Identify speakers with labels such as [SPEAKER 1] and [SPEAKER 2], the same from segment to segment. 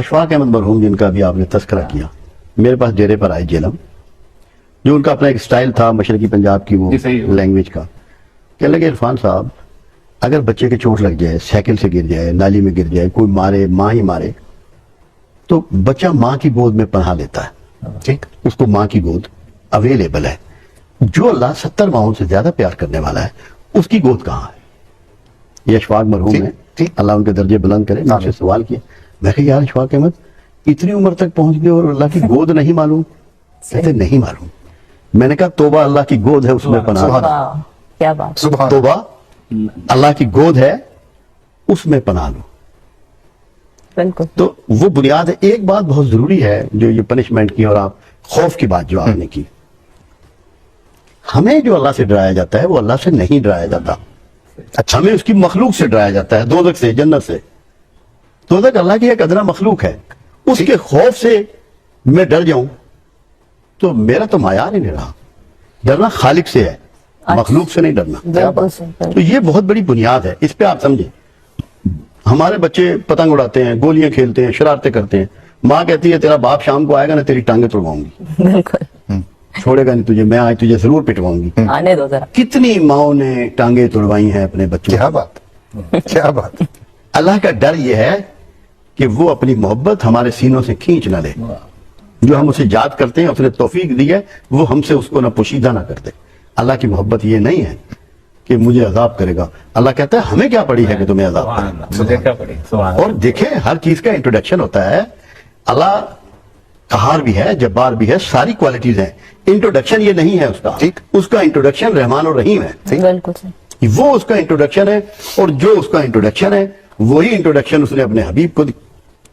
[SPEAKER 1] اشفاق احمد مرحوم جن کا بھی آپ نے تذکرہ کیا، میرے پاس ڈیرے پر آئے جیلم، جو ان کا اپنا ایک سٹائل تھا مشرقی پنجاب کی وہ لینگویج کا، کہنے لگے عرفان صاحب اگر بچے کے چوٹ لگ جائے، سائیکل سے گر جائے، نالی میں گر جائے، کوئی مارے، ماں ہی مارے، تو بچہ ماں کی گود میں پناہ لیتا ہے، ٹھیک، اس کو ماں کی گود اویلیبل ہے۔ جو اللہ 70 ماہوں سے زیادہ پیار کرنے والا ہے اس کی گود کہاں ہے؟ یہ اشفاق مرحوم ہے، اللہ ان کے درجے بلند کرے، میں سے سوال کیا، میں کہا یار اشفاق احمد اتنی عمر تک پہنچ گئے اور اللہ کی گود نہیں معلوم؟ کہتے نہیں معلوم۔ میں نے کہا توبہ اللہ کی گود ہے، اس میں پناہ،
[SPEAKER 2] کیا بات،
[SPEAKER 1] توبہ اللہ کی گود ہے اس میں پناہ لو۔
[SPEAKER 2] بالکل،
[SPEAKER 1] تو وہ بنیاد ہے۔ ایک بات بہت ضروری ہے جو یہ پنشمنٹ کی اور آپ خوف کی بات جو آپ نے کی، ہمیں جو اللہ سے ڈرایا جاتا ہے وہ اللہ سے نہیں ڈرایا جاتا، ہمیں اس کی مخلوق سے ڈرایا جاتا ہے، دوزخ سے، جنت سے۔ دوزخ اللہ کی ایک ادنا مخلوق ہے، اس کے خوف سے میں ڈر جاؤں تو میرا تو معیار ہی نہیں رہا۔ ڈرنا خالق سے ہے، مخلوق سے نہیں ڈرنا۔ تو یہ بہت بڑی بنیاد ہے، اس پہ آپ سمجھیں۔ ہمارے بچے پتنگ اڑاتے ہیں، گولیاں کھیلتے ہیں، شرارتیں کرتے ہیں، ماں کہتی ہے تیرا باپ شام کو آئے گا نا تیری ٹانگیں توڑواؤں گی،
[SPEAKER 2] بالکل
[SPEAKER 1] چھوڑے گا نہیں تجھے، میں آج تجھے ضرور پٹواؤں گی۔
[SPEAKER 2] آنے دو ذرا۔
[SPEAKER 1] کتنی ماؤں نے ٹانگیں توڑوائی ہیں اپنے بچوں،
[SPEAKER 3] کیا بات، کیا بات۔
[SPEAKER 1] اللہ کا ڈر یہ ہے کہ وہ اپنی محبت ہمارے سینوں سے کھینچ نہ لے، جو ہم اسے یاد کرتے ہیں، اس نے توفیق دی ہے، وہ ہم سے اس کو نہ پوشیدہ نہ کر دے۔ اللہ کی محبت یہ نہیں ہے کہ مجھے عذاب کرے گا، اللہ کہتا ہے ہمیں کیا پڑی ہے کہ تمہیں عذاب کرے گا۔ اور دیکھیں ہر چیز کا انٹروڈکشن ہوتا ہے، اللہ قہار بھی ہے، جبار بھی ہے، ساری کوالٹیز ہیں، انٹروڈکشن یہ نہیں ہے اس کا، اس کا انٹروڈکشن رحمان اور رحیم ہے،
[SPEAKER 2] بالکل
[SPEAKER 1] وہ اس کا انٹروڈکشن ہے، اور جو اس کا انٹروڈکشن ہے وہی انٹروڈکشن اس نے اپنے حبیب کو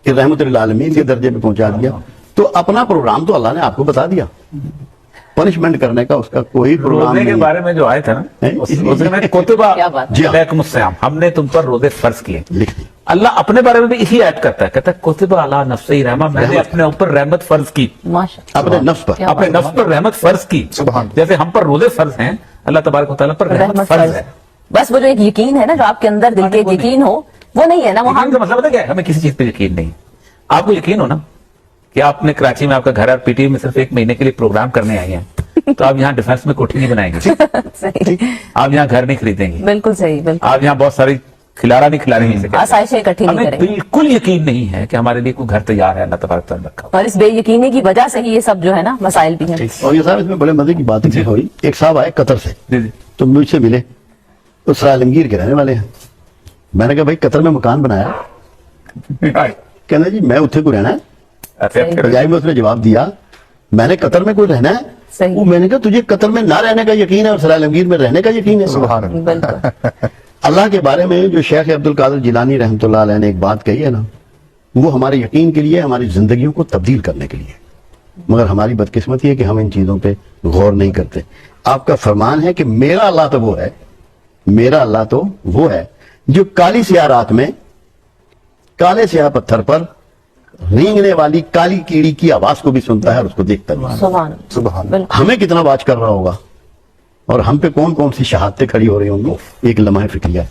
[SPEAKER 1] رحمت للعالمین کے درجے پہ پہنچا دیا۔ تو اپنا پروگرام تو اللہ نے آپ کو بتا دیا، پنشمنٹ کرنے کا اس کا کوئی پروگرام
[SPEAKER 4] روزے
[SPEAKER 1] نہیں
[SPEAKER 4] کے بارے میں جو آئے تھے نا، اس میں کتبہ علیکم الصیام، ہم نے تم پر روزے فرض کیے۔
[SPEAKER 1] لکھ دی۔
[SPEAKER 4] اللہ اپنے بارے میں بھی اسی ایڈ کرتا ہے، کہتا ہے کتبہ علی نفسہ رحمہ، میں نے اپنے اوپر رحمت فرض کی،
[SPEAKER 2] ماشاء
[SPEAKER 1] اپنے نفس پر،
[SPEAKER 4] اپنے نفس پر رحمت فرض کی، جیسے ہم پر روزے فرض ہیں، اللہ تبارک و تعالیٰ پر رحمت فرض ہے۔
[SPEAKER 2] بس وہ جو ایک یقین ہے نا، جو آپ کے اندر دل کے ایک یقین ہو، وہ نہیں ہے نا وہاں۔
[SPEAKER 4] یقین کا مطلب ہے کیا ہے؟ ہمیں کسی چیز پہ یقین نہیں۔ آپ کو یقین ہو نا کہ آپ نے کراچی میں آپ کا گھر اور پی ٹی میں صرف 1 مہینے کے لیے پروگرام کرنے آئی ہیں، تو آپ یہاں ڈیفنس میں کوٹھی نہیں بنائیں گے،
[SPEAKER 2] صحیح،
[SPEAKER 4] آپ یہاں گھر نہیں خریدیں گے،
[SPEAKER 2] بالکل صحیح، بالکل
[SPEAKER 4] آپ یہاں بہت ساری کھلاڑا نہیں کھلا رہے ہیں،
[SPEAKER 2] آسائشیں اکٹھی نہیں
[SPEAKER 4] ہمیں
[SPEAKER 2] کریں گے،
[SPEAKER 4] بالکل یقین نہیں ہے کہ ہمارے لیے کوئی گھر تیار ہے، اللہ تبارک و تعالیٰ رکھا۔
[SPEAKER 2] اور اس بے یقینی کی وجہ سے ہی یہ سب جو ہے نا مسائل بھی ہیں۔
[SPEAKER 1] اور یہ صاحب اس میں بڑے مزے کی بات ہوئی، ایک صاحب آئے قطر سے،
[SPEAKER 4] جی جی
[SPEAKER 1] تو مجھ سے ملے، تو سرا عالمگیر کے رہنے والے ہیں۔ میں نے کہا بھائی قطر میں مکان بنایا، کہنا جی میں اتنے کو رہنا ہے، بجائے میں اس نے جواب دیا میں نے قطر میں کوئی رہنا ہے،
[SPEAKER 2] صحیح،
[SPEAKER 1] وہ میں نے کہا تجھے قطر میں نہ رہنے کا یقین ہے اور سرا عالمگیر میں رہنے کا یقین ہے۔
[SPEAKER 3] سبحان اللہ۔
[SPEAKER 2] بالکل
[SPEAKER 1] اللہ کے بارے میں جو شیخ عبد القادر جیلانی رحمۃ اللہ علیہ نے ایک بات کہی ہے نا، وہ ہمارے یقین کے لیے، ہماری زندگیوں کو تبدیل کرنے کے لیے، مگر ہماری بدقسمتی ہے کہ ہم ان چیزوں پہ غور نہیں کرتے۔ آپ کا فرمان ہے کہ میرا اللہ تو وہ ہے، میرا اللہ تو وہ ہے جو کالی سیاہ رات میں کالے سیاہ پتھر پر رینگنے والی کالی کیڑی کی آواز کو بھی سنتا ہے اور اس کو دیکھتا بھی ہے۔
[SPEAKER 2] سبحان اللہ،
[SPEAKER 3] سبحان
[SPEAKER 2] بالکل
[SPEAKER 1] ہمیں کتنا واچ کر رہا ہوگا اور ہم پہ کون کون سی شہادتیں کھڑی ہو رہی ہوں گی، ایک لمحہ فکریہ ہے۔